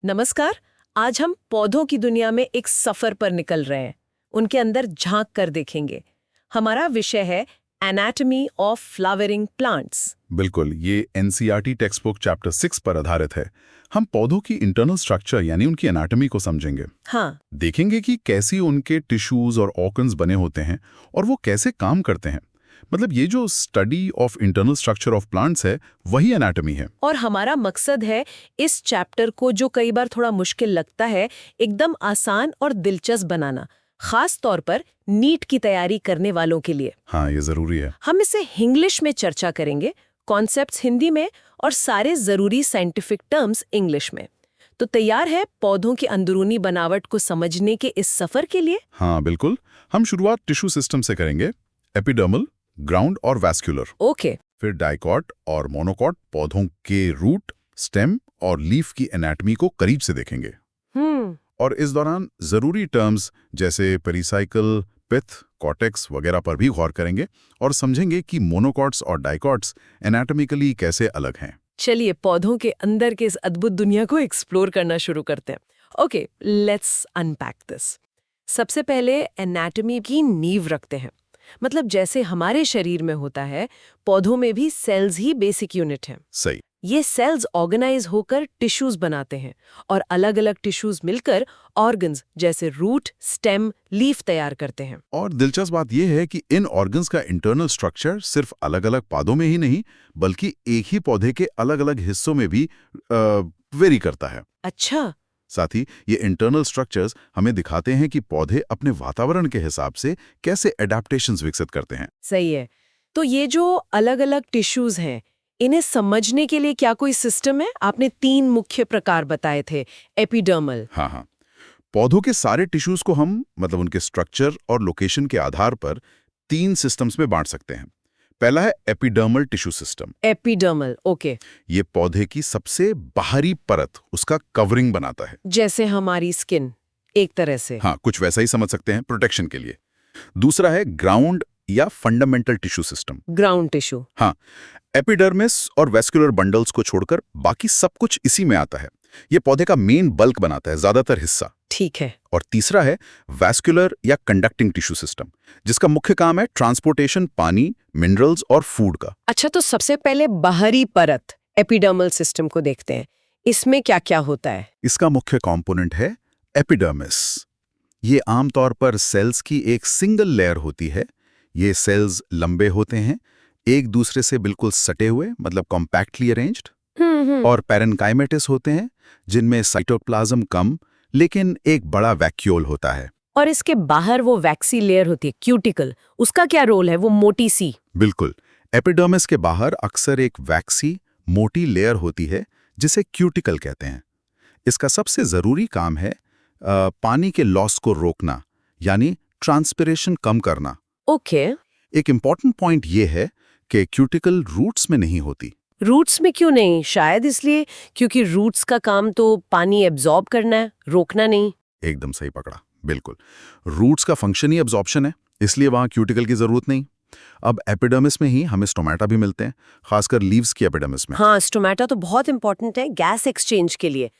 नमस्कार। आज हम पौधों की दुनिया में एक सफर पर निकल रहे हैं। उनके अंदर झांक कर देखेंगे। हमारा विषय है एनाटॉमी ऑफ फ्लावरिंग प्लांट्स। बिल्कुल, ये एनसीईआरटी टेक्स्ट बुक चैप्टर 6 पर आधारित है। हम पौधों की इंटरनल स्ट्रक्चर यानी उनकी एनाटॉमी को समझेंगे। हाँ, देखेंगे कि कैसी उनके टिश्यूज और ऑर्गन्स बने होते हैं और वो कैसे काम करते हैं। मतलब ये जो study of internal structure of plants है, वही एनाटॉमी है। और हमारा मकसद है इस चैप्टर को, जो कई बार थोड़ा मुश्किल लगता है, एकदम आसान और दिलचस्प बनाना, खास तौर पर नीट की तैयारी करने वालों के लिए। हाँ, ये जरूरी है। हम इसे इंग्लिश में चर्चा करेंगे, कॉन्सेप्ट्स हिंदी में और सारे जरूरी साइंटिफिक टर्म्स इंग्लिश में। तो तैयार है पौधों की अंदरूनी बनावट को समझने के इस सफर के लिए? हाँ बिल्कुल, हम शुरुआत टिश्यू सिस्टम से करेंगे। एपिडर्मल, ग्राउंड और वैस्कुलर। ओके। फिर डाइकॉट और मोनोकॉट पौधों के रूट, स्टेम और लीफ की एनाटॉमी को करीब से देखेंगे। और इस दौरान जरूरी टर्म्स जैसे पेरिसाइकल, पिथ, कॉर्टेक्स वगैरह पर भी गौर करेंगे और समझेंगे कि मोनोकॉट्स और डाइकॉट्स एनाटॉमिकली कैसे अलग हैं। चलिए पौधों के अंदर के इस अद्भुत दुनिया को एक्सप्लोर करना शुरू करते हैं। Okay, let's unpack this. सबसे पहले एनाटॉमी की नींव रखते हैं। मतलब जैसे हमारे शरीर में होता है, पौधों में भी सेल्स ही बेसिक यूनिट हैं। सही। ये सेल्स ऑर्गेनाइज होकर टिश्यूज बनाते हैं और अलग-अलग टिश्यूज मिलकर ऑर्गन्स जैसे रूट, स्टेम, लीफ तैयार करते हैं। और दिलचस्प बात यह है कि इन ऑर्गन्स का इंटरनल स्ट्रक्चर सिर्फ अलग-अलग पौधों में ही नहीं, बल्कि एक ही पौधे के अलग-अलग हिस्सों में भी वेरी करता है। अच्छा। साथ ही ये इंटरनल स्ट्रक्चर्स हमें दिखाते हैं कि पौधे अपने वातावरण के हिसाब से कैसे एडेप्टेशंस विकसित करते हैं। सही है। तो ये जो अलग-अलग टिश्यूज हैं, इन्हें समझने के लिए क्या कोई सिस्टम है? आपने 3 मुख्य प्रकार बताए थे। एपिडर्मल। हाँ। पौधों के सारे टिश्यूज को हम मतलब उनके स्ट्रक्चर और लोकेशन के आधार पर 3 सिस्टम्स में बांट सकते हैं। पहला है epidermal tissue system. Epidermal, okay. ये पौधे की सबसे बाहरी परत, उसका कवरिंग बनाता है। जैसे हमारी स्किन, एक तरह से। हाँ, कुछ वैसा ही समझ सकते हैं, प्रोटेक्शन के लिए। दूसरा है ग्राउंड या fundamental tissue system. Ground tissue. हाँ, एपिडर्मिस और वेस्कुलर बंडल्स को छोड़कर बाकी सब कुछ इसी में आता है। ये पौधे का मेन बल्क बनाता है, ज्यादातर हिस्सा। ठीक है। और तीसरा है वैस्कुलर या कंडक्टिंग टिश्यू सिस्टम, जिसका मुख्य काम है ट्रांसपोर्टेशन पानी, मिनरल्स और फूड का। अच्छा, तो सबसे पहले बाहरी परत एपिडर्मल सिस्टम को देखते हैं। इसमें क्या क्या होता है? इसका मुख्य कंपोनेंट है एपिडर्मिस। ये आमतौर पर सेल्स की एक सिंगल लेयर होती है। ये सेल्स लंबे होते हैं, एक दूसरे से बिल्कुल सटे हुए, मतलब कॉम्पैक्टली अरेंज्ड। और पैरेन्काइमेटिस होते हैं, जिनमें साइटोप्लाज्म कम लेकिन एक बड़ा वैक्यूल होता है। और इसके बाहर वो वैक्सी लेयर होती है, क्यूटिकल, उसका क्या रोल है? वो मोटी सी। बिल्कुल, एपिडर्मिस के बाहर अक्सर एक वैक्सी मोटी लेयर होती है, जिसे क्यूटिकल कहते हैं। इसका सबसे जरूरी काम है पानी के लॉस को रोकना, यानी ट्रांसपिरेशन कम करना। ओके। एक इम्पॉर्टेंट पॉइंट ये है कि क्यूटिकल रूट्स में नहीं होती। रूट्स में क्यों नहीं? शायद इसलिए क्योंकि रूट्स का काम तो पानी एब्जॉर्ब करना है, रोकना नहीं। एकदम सही पकड़ा, बिल्कुल। रूट्स का फंक्शन ही एब्जॉर्प्शन है, इसलिए वहां क्यूटिकल की जरूरत नहीं। अब एपिडर्मिस में ही हमें स्टोमेटा भी मिलते हैं, खासकर लीव्स की एपिडर्मिस में। हाँ, स्टोमेटा तो बहुत इंपॉर्टेंट है गैस एक्सचेंज के लिए।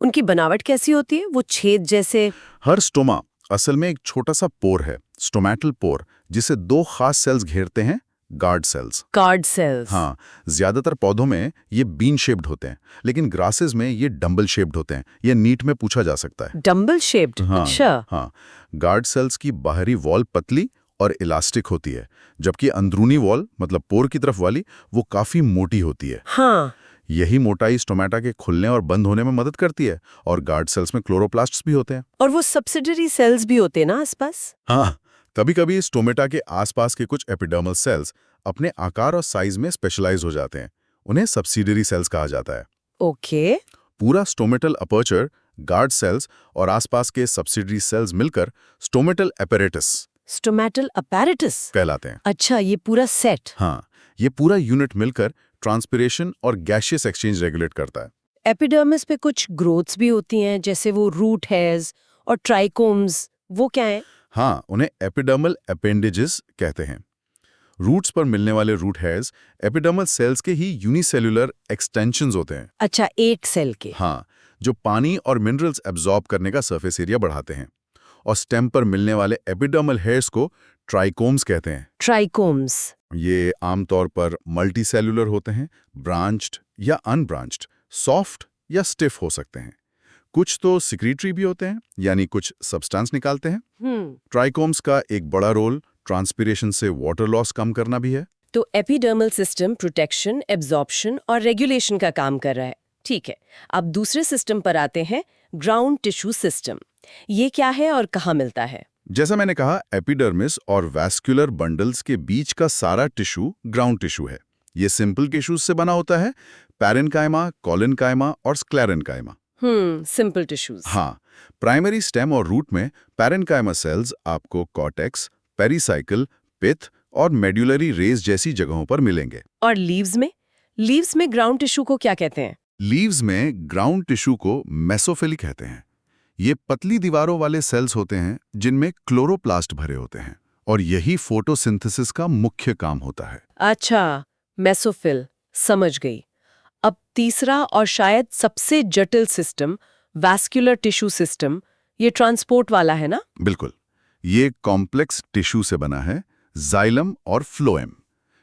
उनकी बनावट कैसी होती है? वो छेद जैसे? हर स्टोमा असल में एक छोटा सा पोर है, स्टोमेटल पोर, जिसे 2 खास सेल्स घेरते हैं, गार्ड सेल्स। Card sales. हाँ, ज्यादातर पौधों में ये बीन शेप्ड होते हैं, लेकिन ग्रासेस में ये डंबल शेप्ड होते हैं। ये नीट में पूछा जा सकता है। Dumbbell shaped? हाँ, अच्छा। हाँ। गार्ड सेल्स की बाहरी वॉल पतली और इलास्टिक होती है, जबकि अंदरूनी वॉल मतलब पोर की तरफ वाली वो काफी मोटी होती है। हाँ। यही मोटाई स्टोमेटा के खुलने और बंद होने में मदद करती है। और गार्ड सेल्स में क्लोरोप्लास्ट्स भी होते हैं। और वो सब्सिडरी सेल्स भी होते हैं ना आसपास? हाँ, कभी-कभी स्टोमेटा के आसपास के कुछ एपिडर्मल सेल्स अपने आकार और साइज में स्पेशलाइज हो जाते हैं। उन्हें सब्सिडरी सेल्स कहा जाता है। ओके। पूरा स्टोमेटल अपर्चर, गार्ड सेल्स और आसपास के सब्सिडरी सेल्स मिलकर स्टोमेटल अपैरेटस स्टोमेटल अपैरेटस कहलाते हैं। अच्छा, ये पूरा सेट। हाँ, ये पूरा यूनिट मिलकर ट्रांसपिरेशन और गैशियस एक्सचेंज रेगुलेट करता है। एपिडर्मिस पे कुछ ग्रोथ्स भी होती हैं, जैसे वो रूट हेयर्स और ट्राइकोम्स, वो क्या है? हाँ, उन्हें एपिडर्मल अपेंडेजेस कहते हैं। रूट्स पर मिलने वाले रूट हेयर्स एपिडर्मल सेल्स के ही यूनिसेल्युलर एक्सटेंशंस होते हैं। अच्छा, एक सेल के। हाँ, जो पानी और मिनरल्स एब्जॉर्ब करने का सरफेस एरिया बढ़ाते हैं। और स्टेम पर मिलने वाले एपिडर्मल हेयर्स को ट्राइकोम्स कहते हैं। ट्राइकोम्स। ये आमतौर पर मल्टीसेल्युलर होते हैं, ब्रांच्ड या अनब्रांच्ड, सॉफ्ट या स्टिफ हो सकते हैं। कुछ तो सिक्रीटरी भी होते हैं, यानी कुछ सब्सटेंस निकालते हैं। ट्राइकोम्स का एक बड़ा रोल ट्रांसपिरेशन से वाटर लॉस कम करना भी है। तो एपिडर्मल सिस्टम प्रोटेक्शन, एब्जॉर्प्शन और रेगुलेशन का काम कर रहा है। ठीक है, अब दूसरे सिस्टम पर आते हैं, ग्राउंड टिश्यू सिस्टम। ये क्या है और कहाँ मिलता है? जैसा मैंने कहा, एपिडर्मिस और वैस्कुलर बंडल्स के बीच का सारा टिश्यू ग्राउंड टिश्यू है। ये सिंपल टिश्यूज से बना होता है, पैरेन्काइमा, कोलिनकाइमा और स्क्लेरेन्काइमा। Simple tissues. हाँ, प्राइमरी स्टेम और रूट में पैरेन्काइमा सेल्स आपको कॉर्टेक्स, पेरिसाइकिल, पिथ और मेडुलरी रेज जैसी जगहों पर मिलेंगे। और लीव्स में? लीव्स में ग्राउंड टिश्यू को क्या कहते हैं? लीव्स में ग्राउंड टिश्यू को मेसोफिली कहते हैं। ये पतली दीवारों वाले सेल्स होते हैं जिनमें क्लोरोप्लास्ट भरे होते हैं, और यही फोटोसिंथेसिस का मुख्य काम होता है। अच्छा, मेसोफिल, समझ गई। अब तीसरा और शायद सबसे जटिल सिस्टम, वैस्कुलर टिश्यू सिस्टम, ये ट्रांसपोर्ट वाला है ना? बिल्कुल, ये कॉम्प्लेक्स टिश्यू से बना है, जाइलम और फ्लोएम।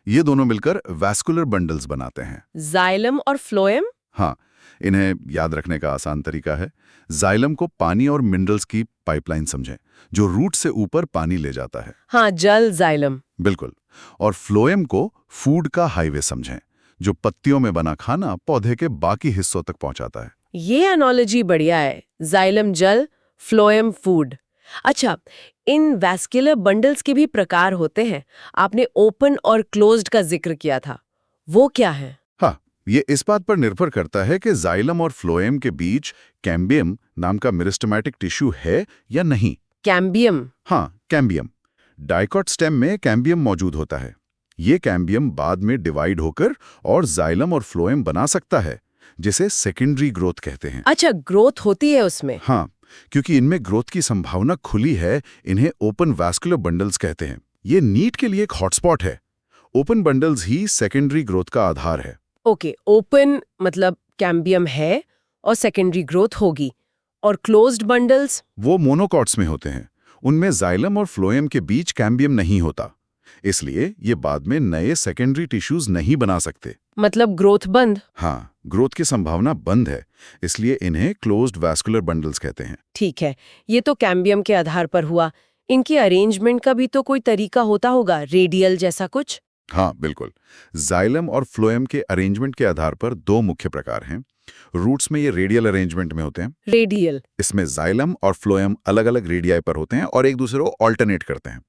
ये दोनों मिलकर वैस्कुलर बंडल्स बनाते हैं। जाइलम और फ्लोएम? हाँ, इन्हें याद रखने का आसान तरीका है, जाइलम को पानी और मिनरल्स की पाइपलाइन समझें, जो रूट से ऊपर पानी ले जाता है। हाँ, जल जाइलम। बिल्कुल। और फ्लोएम को फूड का हाईवे समझें, जो पत्तियों में बना खाना पौधे के बाकी हिस्सों तक पहुंचाता है। ये एनोलॉजी बढ़िया है, जाइलम जल, फ्लोएम फूड। अच्छा, इन वैस्कुलर बंडल्स के भी प्रकार होते हैं। आपने ओपन और क्लोज्ड का जिक्र किया था, वो क्या है? हाँ, ये इस बात पर निर्भर करता है कि जाइलम और फ्लोएम के बीच कैम्बियम नाम का मेरिस्टेमेटिक टिश्यू है या नहीं। कैम्बियम? हाँ, कैम्बियम। डाइकॉट स्टेम में कैम्बियम मौजूद होता है। ये कैम्बियम बाद में डिवाइड होकर और जाइलम और फ्लोएम बना सकता है, जिसे सेकेंडरी ग्रोथ कहते हैं। अच्छा, ग्रोथ होती है उसमें? हाँ, क्योंकि इनमें ग्रोथ की संभावना खुली है, इन्हें ओपन वैस्कुलर बंडल्स कहते हैं। ये नीट के लिए एक हॉटस्पॉट है। ओपन बंडल्स ही सेकेंडरी ग्रोथ का आधार है। ओके, ओपन मतलब कैम्बियम है और सेकेंडरी ग्रोथ होगी, और क्लोज्ड बंडल्स? वो मोनोकॉट्स में होते हैं। उनमें जाइलम और फ्लोएम के बीच कैम्बियम नहीं होता, इसलिए ये बाद में नए सेकेंडरी टिश्यूज नहीं बना सकते। मतलब ग्रोथ बंद? हाँ, ग्रोथ की संभावना बंद है, इसलिए इन्हें क्लोज्ड वैस्कुलर बंडल्स कहते हैं। ठीक है, ये तो कैम्बियम के आधार पर हुआ। इनके अरेंजमेंट का भी तो कोई तरीका होता होगा, रेडियल जैसा कुछ? हाँ, बिल्कुल। जाइलम और फ्लोएम के अरेंजमेंट के आधार पर दो मुख्य प्रकार हैं। रूट्स में ये रेडियल अरेंजमेंट में होते हैं। रेडियल? इसमें जाइलम और फ्लोएम अलग अलग रेडियाई पर होते हैं और एक दूसरे को ऑल्टरनेट करते हैं,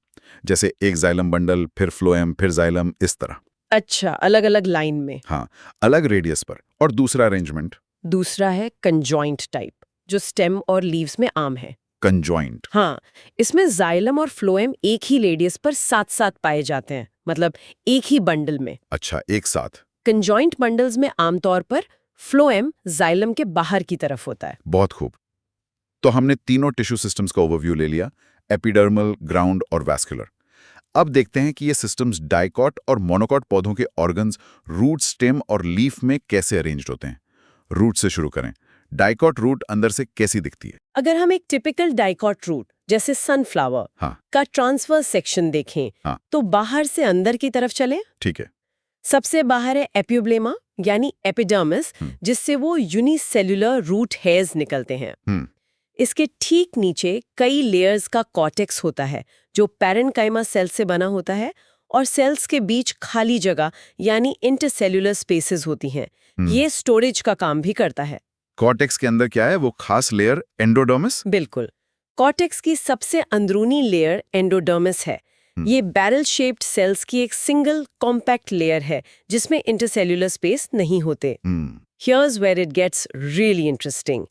जैसे एक जाइलम बंडल, फिर फ्लोएम, फिर जाइलम, इस तरह। अच्छा, अलग अलग लाइन में? हाँ, अलग रेडियस पर। और दूसरा अरेंजमेंट? दूसरा है कंजॉइंट टाइप, जो स्टेम और लीव्स में आम है। कंजॉइंट? हाँ, इसमें जाइलम और फ्लोएम एक ही रेडियस पर साथ साथ पाए जाते हैं, मतलब एक ही बंडल में। अच्छा, एक साथ। कंजॉइंट बंडल्स में आमतौर पर फ्लोएम जाइलम के बाहर की तरफ होता है। बहुत खूब। तो हमने तीनों टिश्यू सिस्टम्स का ओवरव्यू ले लिया, एपिडर्मल, ग्राउंड और वैस्कुलर। अब देखते हैं कि ये सिस्टम्स डाइकॉट और मोनोकॉट पौधों के ऑर्गन्स रूट, स्टेम और लीफ में कैसे अरेंज्ड होते हैं। रूट से शुरू करें। डाइकॉट रूट अंदर से कैसी दिखती है? अगर हम एक टिपिकल डाइकॉट रूट जैसे सनफ्लावर हाँ, का ट्रांसवर्स सेक्शन देखें, हाँ, तो बाहर से अंदर की तरफ चले। ठीक है। सबसे बाहर है एपिब्लेमा यानी एपिडर्मिस, जिससे वो यूनिसेल्युलर रूट हेयर्स निकलते हैं। इसके ठीक नीचे कई लेयर्स का कॉर्टेक्स होता है, जो पैरेन्काइमा सेल से बना होता है, और सेल्स के बीच खाली जगह यानी इंटरसेल्युलर स्पेसेस होती हैं। ये स्टोरेज का काम भी करता है। कॉर्टेक्स के अंदर क्या है, वो खास लेयर एंडोडर्मिस? बिल्कुल, कॉर्टेक्स की सबसे अंदरूनी लेयर एंडोडर्मिस है। ये बैरल शेप्ड सेल्स की एक सिंगल कॉम्पैक्ट लेयर है, जिसमें इंटरसेल्युलर स्पेस नहीं होते। Here's where it gets really interesting.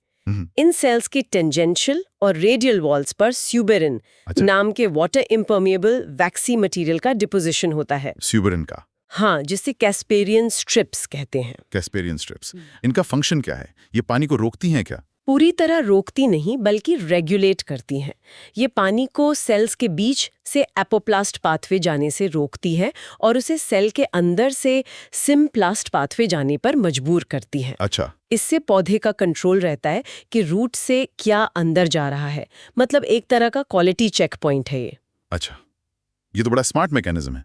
इन सेल्स की टेंजेंशियल और रेडियल वॉल्स पर स्यूबेरिन नाम के वाटर इम्पर्मिएबल वैक्सी मटेरियल का डिपोजिशन होता है। स्यूबेरिन का? हाँ, जिसे कैस्पेरियन स्ट्रिप्स कहते हैं। कैस्पेरियन स्ट्रिप्स, इनका फंक्शन क्या है? ये पानी को रोकती हैं क्या? पूरी तरह रोकती नहीं बल्कि रेगुलेट करती हैं। ये पानी को सेल्स के बीच से एपोप्लास्ट पाथवे जाने से रोकती है और उसे सेल के अंदर से सिम्प्लास्ट पाथवे जाने पर मजबूर करती हैं। अच्छा। इससे पौधे का कंट्रोल रहता है कि रूट से क्या अंदर जा रहा है, मतलब एक तरह का क्वालिटी चेक पॉइंट है ये। अच्छा, ये तो बड़ा स्मार्ट मैकेनिज्म है।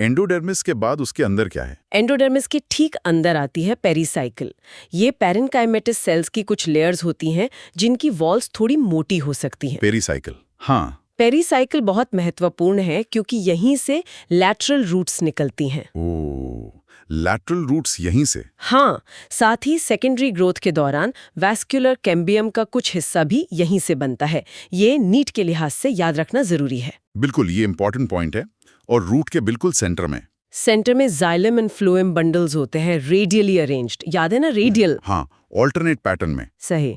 एंडोडर्मिस के बाद उसके अंदर क्या है? एंडोडर्मिस के ठीक अंदर आती है पेरिसाइकिल। ये पैरेन्काइमेटस सेल्स की कुछ लेयर्स होती हैं जिनकी वॉल्स थोड़ी मोटी हो सकती हैं। पेरिसाइकिल, हाँ। पेरिसाइकिल बहुत महत्वपूर्ण है क्योंकि यहीं से लैटरल रूट्स निकलती हैं। ओह, लैटरल रूट्स यहीं से? हाँ, साथ ही सेकेंडरी ग्रोथ के दौरान वैस्कुलर कैम्बियम का कुछ हिस्सा भी यहीं से बनता है। ये नीट के लिहाज से याद रखना जरूरी है। बिल्कुल, ये इंपॉर्टेंट पॉइंट है। और रूट के बिल्कुल सेंटर में? सेंटर में जाइलम एंड फ्लोएम बंडल्स होते हैं, रेडियली अरेंज्ड। याद है ना, रेडियल? हाँ, ऑल्टरनेट पैटर्न में। सही।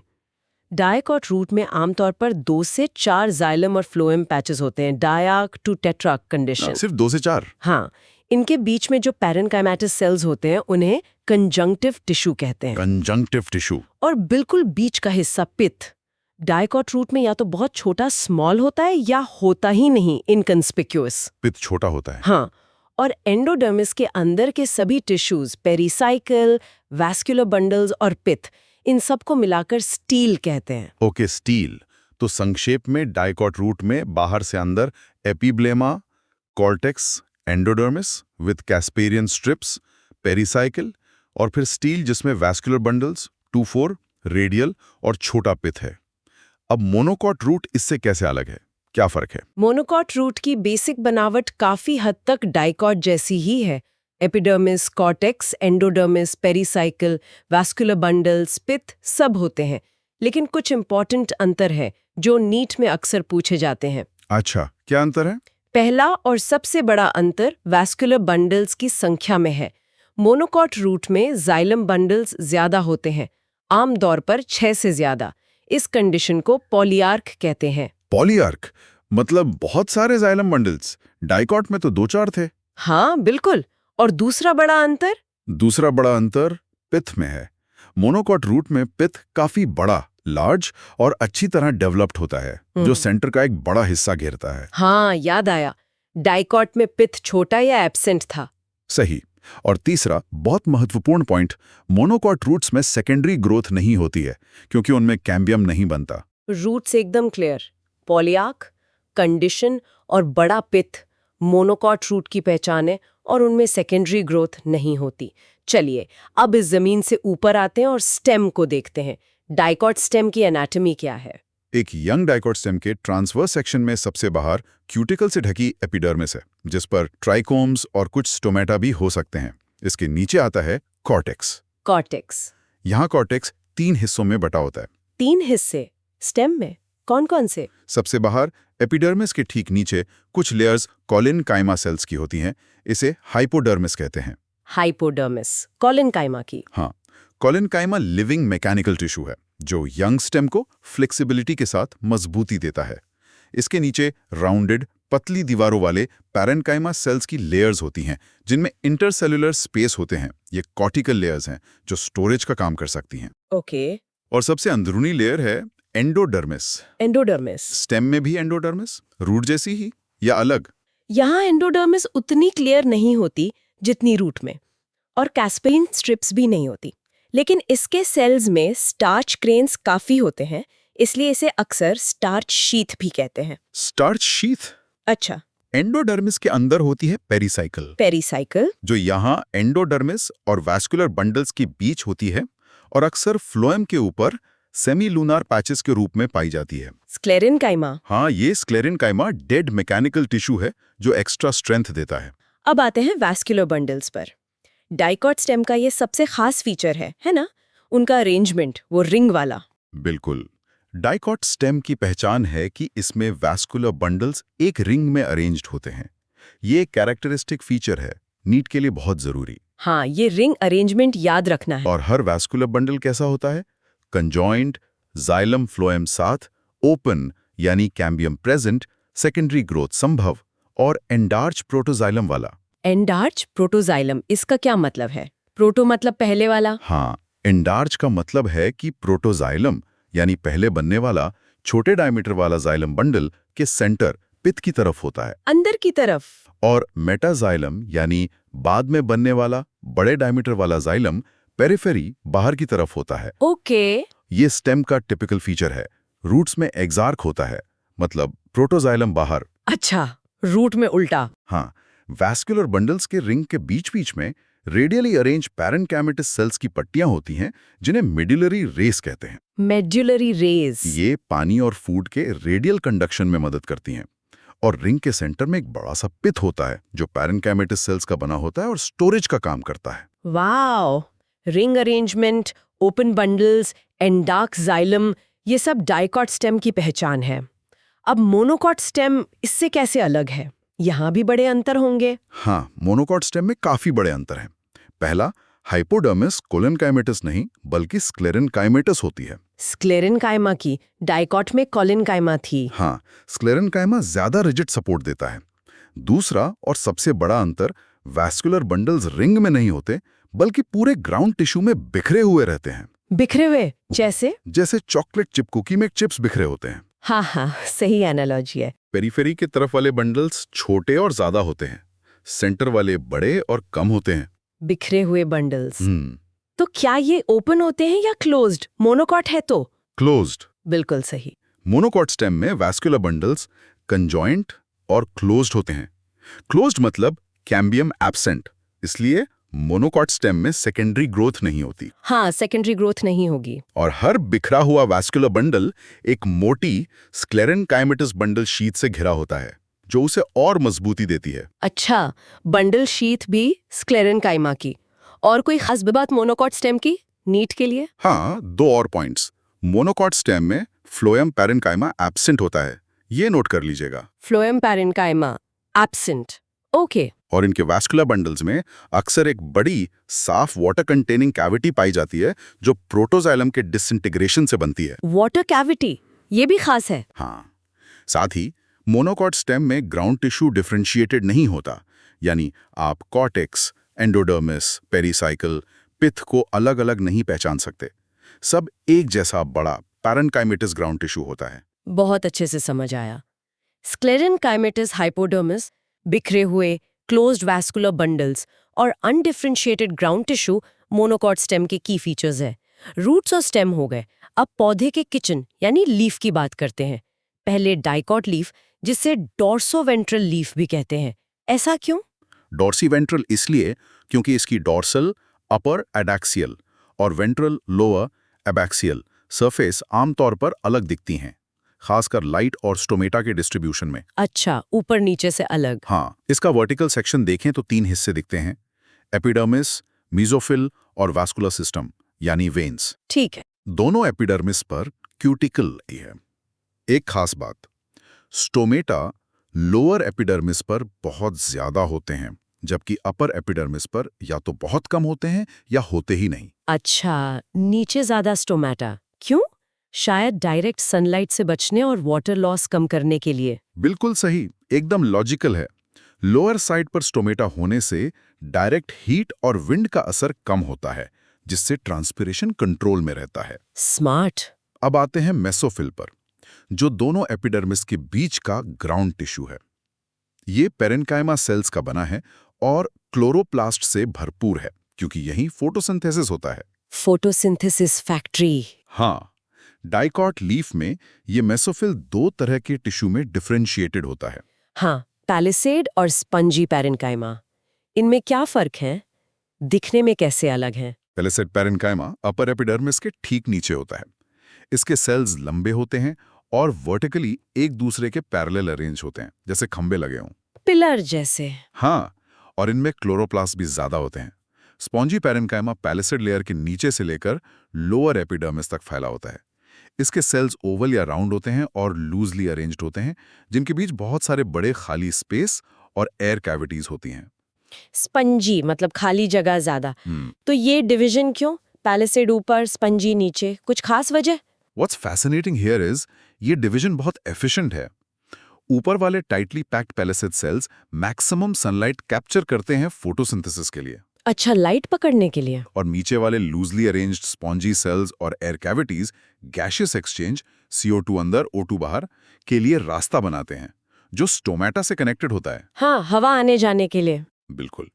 डायकॉट रूट में आमतौर पर 2 से 4 जाइलम और फ्लोएम पैचेस होते हैं, डायाक टू टेट्राक कंडीशन। सिर्फ 2 से 4? हाँ, इनके बीच में जो पैरेन्काइमेटस सेल्स होते हैं उन्हें कंजंक्टिव टिश्यू कहते हैं। Conjunctive tissue. और बिल्कुल बीच का हिस्सा पित्त। डायकॉट रूट में या तो बहुत छोटा स्मॉल होता है या होता ही नहीं, इनकंस्पिक्यूअस। पित्त छोटा होता है। हाँ, और एंडोडर्मिस के अंदर के सभी टिश्यूज, पेरिसाइकिल, वैस्कुलर बंडल्स और पित्त, इन सबको मिलाकर स्टील कहते हैं। Okay, steel. तो संक्षेप में डाइकॉट रूट में बाहर से अंदर epiblema, cortex, endodermis with Casparian strips, pericycle और फिर स्टील जिसमें वैस्कुलर बंडल्स, 2-4, रेडियल और छोटा पित्त है। अब मोनोकॉट रूट इससे कैसे अलग है? क्या फर्क है? मोनोकॉट रूट की बेसिक बनावट काफी हद तक डाइकॉट जैसी ही है। Epidermis, cortex, endodermis, pericycle, vascular bundles, पित्त सब होते हैं, लेकिन कुछ इंपॉर्टेंट अंतर है जो नीट में अक्सर पूछे जाते हैं। अच्छा, क्या अंतर है? पहला और सबसे बड़ा अंतर वैस्कुलर बंडल्स की संख्या में है। मोनोकॉट रूट में जाइलम बंडल्स ज्यादा होते हैं, आमतौर पर 6 से ज्यादा। इस कंडीशन को पॉलीआर्क कहते हैं। पॉलीआर्क मतलब बहुत सारे जाइलम बंडल्स। डाइकॉट में तो 2-4 थे। हाँ बिल्कुल। और दूसरा बड़ा अंतर? दूसरा बड़ा अंतर पित्त में है। मोनोकॉट रूट में पित्त काफी बड़ा, लार्ज और अच्छी तरह डेवलप्ड होता है, जो सेंटर का एक बड़ा हिस्सा घेरता है। हाँ, याद आया। डाइकॉट में पित्त छोटा या एब्सेंट था। सही। और तीसरा बहुत महत्वपूर्ण पॉइंट, मोनोकॉट रूट्स में सेकेंडरी ग्रोथ नहीं होती है क्योंकि उनमें कैम्बियम नहीं बनता। रूट्स एकदम क्लियर। पॉलीआर्क, कंडीशन और बड़ा पित्त मोनोकॉट रूट की पहचान है और उनमें सेकेंडरी ग्रोथ नहीं होती। चलिए अब इस जमीन से ऊपर आते हैं और स्टेम को देखते हैं। डाइकॉट स्टेम की एनाटॉमी क्या है? एक यंग डाइकॉट स्टेम के ट्रांसवर्स सेक्शन में सबसे बाहर क्यूटिकल से ढकी एपिडर्मिस है, जिस पर ट्राइकोम्स और कुछ स्टोमेटा भी हो सकते हैं। इसके नीचे आता है कॉर्टेक्स। कॉर्टेक्स। यहाँ कॉर्टेक्स 3 हिस्सों में बटा होता है। 3 हिस्से? स्टेम में कौन कौन से? सबसे बाहर एपिडर्मिस के ठीक नीचे कुछ लेयर्स कॉलिनकाइमा सेल्स की होती हैं। इसे हाइपोडर्मिस कहते हैं। हाइपोडर्मिस, कॉलिनकाइमा की? हाँ, कॉलिनकाइमा लिविंग मैकेनिकल टिश्यू है जो यंग स्टेम को फ्लेक्सिबिलिटी के साथ मजबूती देता है। इसके नीचे राउंडेड पतली दीवारों वाले पैरेन्काइमा सेल्स की लेयर्स होती हैं जिनमें इंटरसेलुलर स्पेस होते हैं। ये कॉर्टिकल लेयर्स हैं जो स्टोरेज का काम कर सकती हैं। ओके। और सबसे अंदरूनी लेयर है एंडोडर्मिस। एंडोडर्मिस। स्टेम में भी एंडोडर्मिस, रूट जैसी ही या अलग? यहाँ एंडोडर्मिस उतनी क्लियर नहीं होती जितनी रूट में, और कैस्पेरियन स्ट्रिप्स भी नहीं होती, लेकिन इसके सेल्स में स्टार्च ग्रेन्स काफी होते हैं, इसलिए इसे अक्सर स्टार्च शीथ भी कहते हैं। Starch sheath? अच्छा। एंडोडर्मिस के अंदर होती है पेरिसाइकिल। पेरिसाइकिल जो यहाँ एंडोडर्मिस और वैस्कुलर बंडल्स के बीच होती है और अक्सर फ्लोएम के ऊपर सेमी-लूनार पैचेस के रूप में पाई जाती है। स्क्लेरेनकाइमा। हाँ, ये स्क्लेरेनकाइमा डेड मैकेनिकल टिश्यू है जो एक्स्ट्रा स्ट्रेंथ देता है। अब आते हैं वैस्कुलर बंडल्स पर। डाइकॉट स्टेम का ये सबसे खास फीचर है ना? उनका अरेंजमेंट, वो रिंग वाला। बिल्कुल। डाइकॉट स्टेम की पहचान है कि इसमें वैस्कुलर बंडल्स एक रिंग में अरेंज्ड होते हैं। ये एक कैरेक्टरिस्टिक फीचर है, नीट के लिए बहुत जरूरी। हाँ, ये रिंग अरेंजमेंट याद रखना है। और हर वैस्कुलर बंडल कैसा होता है? कंजॉइंट, जाइलम फ्लोएम साथ, ओपन यानी कैम्बियम प्रेजेंट, सेकेंडरी ग्रोथ संभव और एंडार्च प्रोटोजाइलम वाला। एंडार्च प्रोटोजाइलम, इसका क्या मतलब है? प्रोटो मतलब पहले वाला? हाँ, एंडार्च का मतलब है कि प्रोटोजाइलम यानी पहले बनने वाला छोटे डायमीटर वाला जाइलम बंडल के सेंटर पित्त की तरफ होता है, अंदर की तरफ। और मेटाजाइलम यानी बाद में बनने वाला बड़े डायमीटर वाला जाइलम पेरिफेरी बाहर की तरफ होता है। ओके। ये स्टेम का टिपिकल फीचर है। रूट्स में एग्जार्क होता है, मतलब प्रोटोजाइलम बाहर। अच्छा, रूट में उल्टा। हाँ, वैस्कुलर बंडल्स के रिंग के बीच बीच में रेडियली अरेंज पैरेन्काइमेटस सेल्स की पट्टियां होती हैं, जिन्हें मेडुलरी रेस कहते हैं। Medullary race. ये पानी और फूड के रेडियल कंडक्शन में मदद करती हैं। और रिंग के सेंटर में एक बड़ा सा पित्त होता है जो पैरेन्काइमेटस सेल्स का बना होता है और स्टोरेज का काम करता है। Wow, ring arrangement, open bundles, एंडार्क xylem, ये सब डाइकॉट स्टेम की पहचान है। अब मोनोकॉट स्टेम इससे कैसे अलग है? यहाँ भी बड़े अंतर होंगे। हाँ, मोनोकॉट स्टेम में काफी बड़े अंतर हैं। पहला, हाइपोडर्मिस कोलेनकाइमेटस नहीं बल्कि स्क्लेरेनकाइमेटस होती है। स्क्लेरेनकाइमा की, डाइकॉट में कोलिनकाइमा थी। हाँ, स्क्लेरेनकाइमा ज्यादा रिजिड सपोर्ट देता है। दूसरा और सबसे बड़ा अंतर, वैस्कुलर बंडल्स रिंग में नहीं होते बल्कि पूरे ग्राउंड टिश्यू में बिखरे हुए रहते हैं। बिखरे हुए जैसे चॉकलेट चिप कुकी में चिप्स बिखरे होते हैं। हाँ, सही एनालॉजी है। पेरिफेरी के तरफ वाले बंडल्स छोटे और ज्यादा होते हैं, सेंटर वाले बड़े और कम होते हैं। बिखरे हुए बंडल्स। तो क्या ये ओपन होते हैं या क्लोज्ड? मोनोकॉट है तो क्लोज्ड। बिल्कुल सही। मोनोकॉट स्टेम में वैस्कुलर बंडल्स कंजॉइंट और क्लोज्ड होते हैं। क्लोज्ड मतलब कैम्बियम एब्सेंट, इसलिए मोनोकॉट स्टेम में सेकेंडरी ग्रोथ नहीं होती। हाँ, सेकेंडरी ग्रोथ नहीं होगी। और हर बिखरा हुआ वैस्कुलर बंडल एक मोटी स्क्लेरेनकाइमेटस बंडल शीट से घिरा होता है, जो उसे और मजबूती देती है। अच्छा, बंडल शीथ भी स्क्लेरेनकाइमा की। और कोई खास बात मोनोकॉट स्टेम की नीट के लिए? हाँ, दो और पॉइंट्स। मोनोकॉट स्टेम में फ्लोएम पैरेन्काइमा एब्सेंट होता है, ये नोट कर लीजिएगा। Phloem parenchyma absent, okay. और इनके वैस्कुलर बंडल्स में अक्सर एक बड़ी साफ वाटर कंटेनिंग कैविटी पाई जाती है जो प्रोटोजाइलम के डिसइंटीग्रेशन से बनती है। वाटर कैविटी, ये भी खास है। हाँ, साथ ही मोनोकॉट स्टेम में ग्राउंड टिश्यू डिफरेंशिएटेड नहीं होता, यानी आप कॉर्टेक्स, एंडोडर्मिस, पेरिसाइकल, पित्त को अलग अलग नहीं पहचान सकते। सब एक जैसा बड़ा पैरेन्काइमेटस ग्राउंड टिश्यू होता है। बहुत अच्छे से समझ आया। स्क्लेरेनकाइमेटस हाइपोडर्मिस, बिखरे हुए क्लोज्ड वैस्कुलर बंडल्स और undifferentiated ground tissue monocot stem के की फीचर्स है। रूट्स और स्टेम हो गए, अब पौधे के किचन यानी लीफ की बात करते हैं। पहले डाइकॉट लीफ, जिसे डॉर्सोवेंट्रल लीफ भी कहते हैं। ऐसा क्यों? डॉर्सीवेंट्रल इसलिए क्योंकि इसकी डॉर्सल अपर एडैक्सियल और वेंट्रल लोअर एबैक्सियल सरफेस आमतौर पर अलग दिखती हैं, खासकर लाइट और स्टोमेटा के डिस्ट्रीब्यूशन में। अच्छा, ऊपर नीचे से अलग। हाँ, इसका वर्टिकल सेक्शन देखें तो 3 हिस्से दिखते हैं, एपिडर्मिस, मीजोफिल और वास्कुलर सिस्टम यानी वेन्स। ठीक है। दोनों एपिडर्मिस पर क्यूटिकल है। एक खास बात, स्टोमेटा लोअर एपिडर्मिस पर बहुत ज्यादा होते हैं, जबकि अपर एपिडर्मिस पर या तो बहुत कम होते हैं या होते ही नहीं। अच्छा, नीचे ज्यादा स्टोमेटा क्यों? शायद डायरेक्ट सनलाइट से बचने और वाटर लॉस कम करने के लिए। बिल्कुल सही, एकदम लॉजिकल है। लोअर साइड पर स्टोमेटा होने से डायरेक्ट हीट और विंड का असर कम होता है, जिससे ट्रांसपिरेशन कंट्रोल में रहता है। स्मार्ट। अब आते हैं मेसोफिल पर, जो दोनों एपिडर्मिस के बीच का ग्राउंड टिश्यू है। ये पेरेन्काइमा सेल्स का बना है और क्लोरोप्लास्ट से भरपूर है, क्योंकि यहीं फोटोसिंथेसिस होता है। Photosynthesis factory. हाँ, डाइकॉट लीफ में ये मेसोफिल 2 तरह के टिश्यू में डिफरेंशिएटेड होता है। हाँ, पैलिसेड और स्पंजी पैरेन्काइमा। इनमें क्या फर्क है? दिखने में कैसे अलग हैं? पैलिसेड पैरेन्काइमा अपर एपिडर्मिस के ठीक नीचे होता है। इसके सेल्स लंबे होते हैं और वर्टिकली एक दूसरे के पैरेलल अरेंज होते हैं, जैसे खंबे लगे हों। पिलर जैसे। हाँ, और इनमें क्लोरोप्लास्ट भी ज्यादा होते हैं। स्पॉन्जी पैरेन्काइमा पैलिसेड लेयर के नीचे से लेकर लोअर एपिडर्मिस तक फैला होता है। इसके सेल्स ओवल या राउंड होते हैं और लूजली अरेंज्ड होते हैं, जिनके बीच बहुत सारे बड़े खाली स्पेस और एयर कैविटीज होती हैं। स्पंजी मतलब खाली जगह ज्यादा। तो ये डिवीजन क्यों? पैलिसेड ऊपर, स्पंजी नीचे, कुछ खास वजह? What's fascinating here is ये डिवीजन बहुत एफिशिएंट है। ऊपर वाले tightly packed palisade cells maximum sunlight capture करते हैं फोटोसिंथेसिस के लिए। अच्छा, लाइट पकड़ने के लिए। और नीचे वाले लूजली अरेंज्ड स्पॉन्जी सेल्स और air cavities gaseous exchange CO2 अंदर O2 बाहर के लिए रास्ता बनाते हैं, जो स्टोमेटा से कनेक्टेड होता है। हाँ, हवा आने जाने के लिए। बिल्कुल,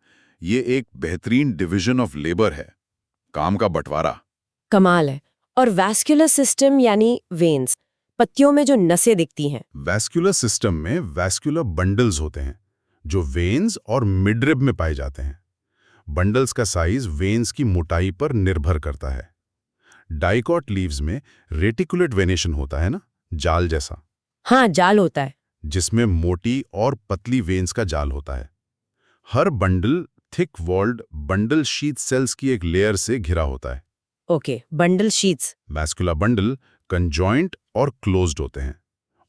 ये एक बेहतरीन डिवीजन ऑफ लेबर है, काम का बंटवारा। कमाल है। और वैस्कुलर सिस्टम यानी वेन्स, पत्तियों में जो नसें दिखती हैं। वैस्कुलर सिस्टम में वैस्कुलर बंडल्स होते हैं जो वेन्स और मिडरिब में पाए जाते हैं। बंडल्स का साइज वेन्स की मोटाई पर निर्भर करता है। डाइकॉट लीव्स में रेटिकुलेट वेनेशन होता है ना, जाल जैसा, हाँ, जाल होता है। जिसमें मोटी और पतली वेन्स का जाल होता है। हर bundle thick walled bundle sheath cells की एक लेयर से घिरा होता है। Okay, bundle sheets. Vascular bundle conjoint और क्लोज्ड होते हैं,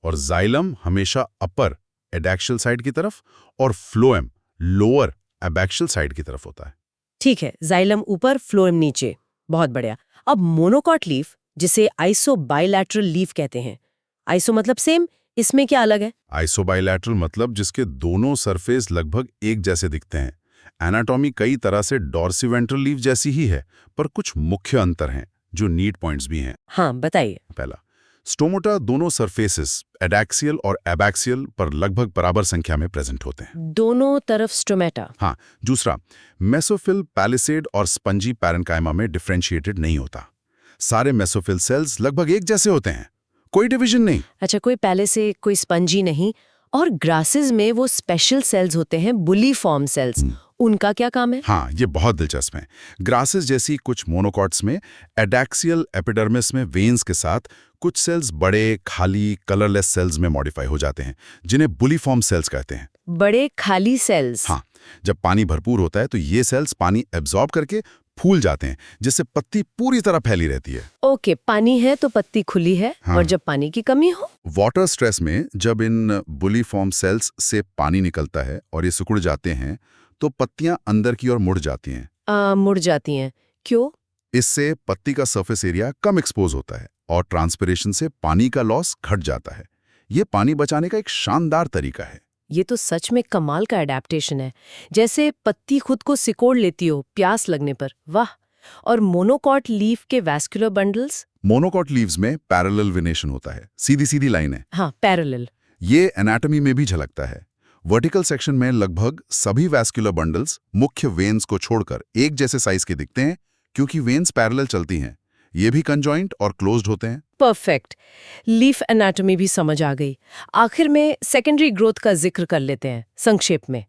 और जाइलम हमेशा अपर एडैक्शियल साइड की तरफ और फ्लोएम लोअर एबैक्शियल साइड की तरफ होता है। ठीक है, जाइलम ऊपर, फ्लोएम नीचे। बहुत बढ़िया। अब मोनोकॉट लीफ, जिसे आइसो बाइलैटरल लीफ कहते हैं। आइसो मतलब सेम, इसमें क्या अलग है? आइसोबाइलैटरल मतलब जिसके दोनों सरफेस लगभग एक जैसे दिखते हैं। एनाटॉमी कई तरह से डॉर्सिवेंट्रल लीफ जैसी ही है, पर कुछ मुख्य अंतर हैं जो नीड पॉइंट्स भी हैं। हाँ, बताइए। पहला, स्टोमोटा दोनों सरफेसेस एडैक्सियल और एबैक्सियल पर लगभग बराबर संख्या में प्रेजेंट होते हैं। दोनों तरफ स्टोमेटा। हाँ, दूसरा, मेसोफिल पैलिसेड और स्पंजी पैरेन्काइमा में डिफरेंशिएटेड नहीं होता। सारे मेसोफिल सेल्स लगभग एक जैसे होते हैं, कोई डिवीजन नहीं। अच्छा, कोई पहले से कोई स्पंजी नहीं। और ग्रासेस में वो स्पेशल सेल्स होते हैं, बुली फॉर्म सेल्स। उनका क्या काम है? हाँ, ये बहुत दिलचस्प है। ग्रासेस जैसी कुछ मोनोकॉट्स में एडैक्सियल एपिडर्मिस में वेन्स के साथ कुछ सेल्स बड़े, खाली, कलरलेस सेल्स में मॉडिफाई हो जाते हैं, जिन्हें बुलीफॉर्म सेल्स कहते हैं। बड़े खाली सेल्स। हाँ, जब पानी भरपूर होता है तो ये सेल्स पानी एब्जॉर्ब करके फूल जाते हैं, जिससे पत्ती पूरी तरह फैली रहती है। ओके, पानी है तो पत्ती खुली है। हाँ। और जब पानी की कमी हो? वाटर स्ट्रेस में जब इन बुलीफॉर्म सेल्स से पानी निकलता है और ये सिकुड़ जाते हैं, तो पत्तियां अंदर की ओर मुड़ जाती हैं। मुड़ जाती हैं। क्यों? इससे पत्ती का सरफेस एरिया कम एक्सपोज होता है और ट्रांसपिरेशन से पानी का लॉस घट जाता है। ये पानी बचाने का एक शानदार तरीका है। ये तो सच में कमाल का एडेप्टेशन है, जैसे पत्ती खुद को सिकोड़ लेती हो प्यास लगने पर। वाह। और मोनोकॉट लीफ के वैस्कुलर बंडल्स? मोनोकॉट लीव्स में पैरेलल वेनेशन होता है, सीधी सीधी लाइनें। हाँ, पैरेलल। ये एनाटॉमी में भी झलकता है। वर्टिकल सेक्शन में लगभग सभी वैस्कुलर बंडल्स मुख्य वेन्स को छोड़कर एक जैसे साइज के दिखते हैं, क्योंकि वेन्स पैरेलल चलती हैं। ये भी कंजॉइंट और क्लोज्ड होते हैं। परफेक्ट। लीफ एनाटॉमी भी समझ आ गई। आखिर में सेकेंडरी ग्रोथ का जिक्र कर लेते हैं संक्षेप में।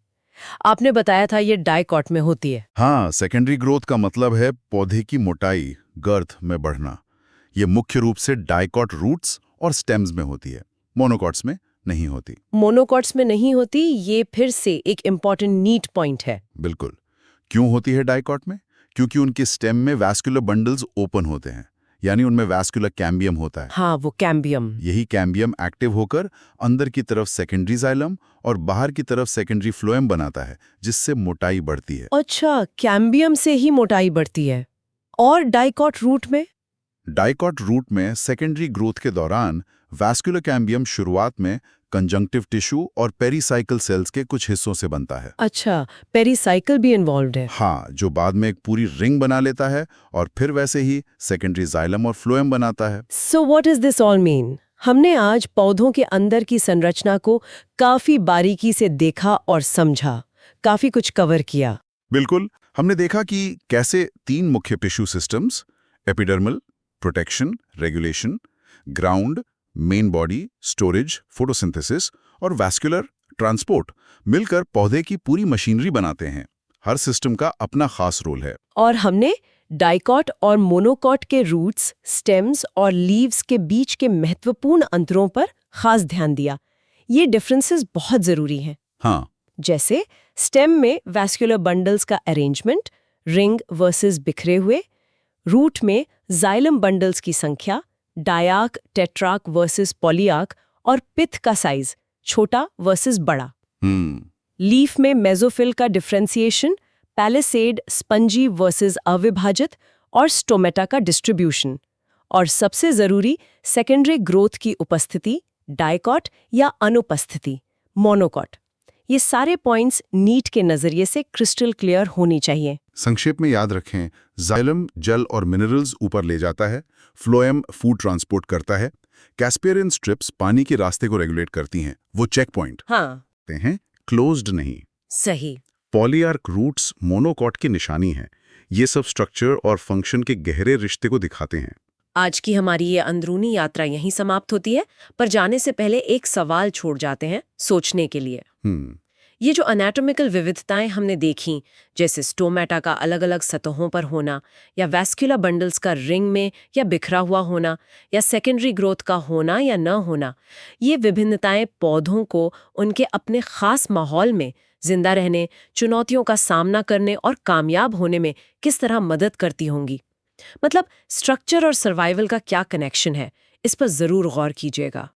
आपने बताया था ये डाइकॉट में होती है। हाँ, सेकेंडरी ग्रोथ का मतलब है पौधे की मोटाई, गर्थ में बढ़ना। ये मुख्य रूप से डाइकॉट रूट्स और स्टेम्स में होती है, मोनोकॉट्स में नहीं होती। मोनोकॉट्स में नहीं होती, ये फिर से एक इम्पॉर्टेंट नीट पॉइंट है। बिल्कुल। क्यों होती है डाइकॉट में? क्योंकि उनके स्टेम में वैस्कुलर बंडल्स ओपन होते हैं, यानी उनमें वैस्कुलर कैम्बियम होता है। हाँ, वो कैम्बियम। यही कैम्बियम एक्टिव होकर अंदर की तरफ सेकेंडरी जाइलम और बाहर की तरफ सेकेंडरी फ्लोएम बनाता है, जिससे मोटाई बढ़ती है। अच्छा, कैम्बियम से ही मोटाई बढ़ती है। और डाइकॉट रूट में? डाइकॉट रूट में सेकेंडरी ग्रोथ के दौरान वैस्कुलर कैम्बियम शुरुआत में कंजंक्टिव टिश्यू और पेरीसाइकिल सेल्स के कुछ हिस्सों से बनता है। अच्छा, पेरीसाइकिल भी इन्वॉल्व्ड है। हाँ, जो बाद में एक पूरी रिंग बना लेता है और फिर वैसे ही सेकेंडरी जाइलम और फ्लोएम बनाता है। So what is this all mean? हमने आज पौधों के अंदर की संरचना को काफी बारीकी से देखा और समझा, काफी कुछ कवर किया। बिल्कुल। हमने देखा कि कैसे 3 मुख्य tissue systems, epidermal, protection, regulation, ground, main body, storage, photosynthesis और वैस्कुलर, ट्रांसपोर्ट, मिलकर पौधे की पूरी मशीनरी बनाते हैं। हर सिस्टम का अपना खास रोल है। और हमने डाइकॉट और मोनोकॉट के रूट्स, स्टेम्स और लीव्स के बीच के महत्वपूर्ण अंतरों पर खास ध्यान दिया। ये डिफरेंसेस बहुत जरूरी हैं। हाँ, जैसे स्टेम में वैस्कुलर बंडल्स का अरेंजमेंट, रिंग वर्सेस बिखरे हुए। रूट में जाइलम बंडल्स की संख्या, डायाक, टेट्राक वर्सेस पॉलीआक, और पिथ का साइज, छोटा वर्सेस बड़ा। लीफ में मेसोफिल का डिफरेंशिएशन, पैलिसेड, स्पंजी वर्सेस अविभाजित, और स्टोमेटा का डिस्ट्रीब्यूशन। और सबसे जरूरी, सेकेंडरी ग्रोथ की उपस्थिति, डाइकॉट या अनुपस्थिति, मोनोकॉट। ये सारे पॉइंट्स नीट के नजरिए से क्रिस्टल क्लियर होनी चाहिए। संक्षेप में याद रखें, जाइलम जल और मिनरल्स ऊपर ले जाता है, फ्लोएम फूड ट्रांसपोर्ट करता है, कैस्पियरियन स्ट्रिप्स पानी के रास्ते को रेगुलेट करती हैं, वो चेक पॉइंट हाँ, हैं, क्लोज्ड नहीं। सही। पॉलीआर्क रूट्स मोनोकॉट की निशानी है। ये सब स्ट्रक्चर और फंक्शन के गहरे रिश्ते को दिखाते हैं। आज की हमारी ये अंदरूनी यात्रा यहीं समाप्त होती है, पर जाने से पहले एक सवाल छोड़ जाते हैं सोचने के लिए। ये जो एनाटॉमिकल विविधताएं हमने देखी, जैसे स्टोमेटा का अलग-अलग सतहों पर होना, या वैस्कुलर बंडल्स का रिंग में या बिखरा हुआ होना, या सेकेंडरी ग्रोथ का होना या न होना, ये विभिन्नताएं पौधों को उनके अपने खास माहौल में जिंदा रहने, चुनौतियों का सामना करने और कामयाब होने में किस तरह मदद करती होंगी। मतलब स्ट्रक्चर और सर्वाइवल का क्या कनेक्शन है, इस पर जरूर गौर कीजिएगा।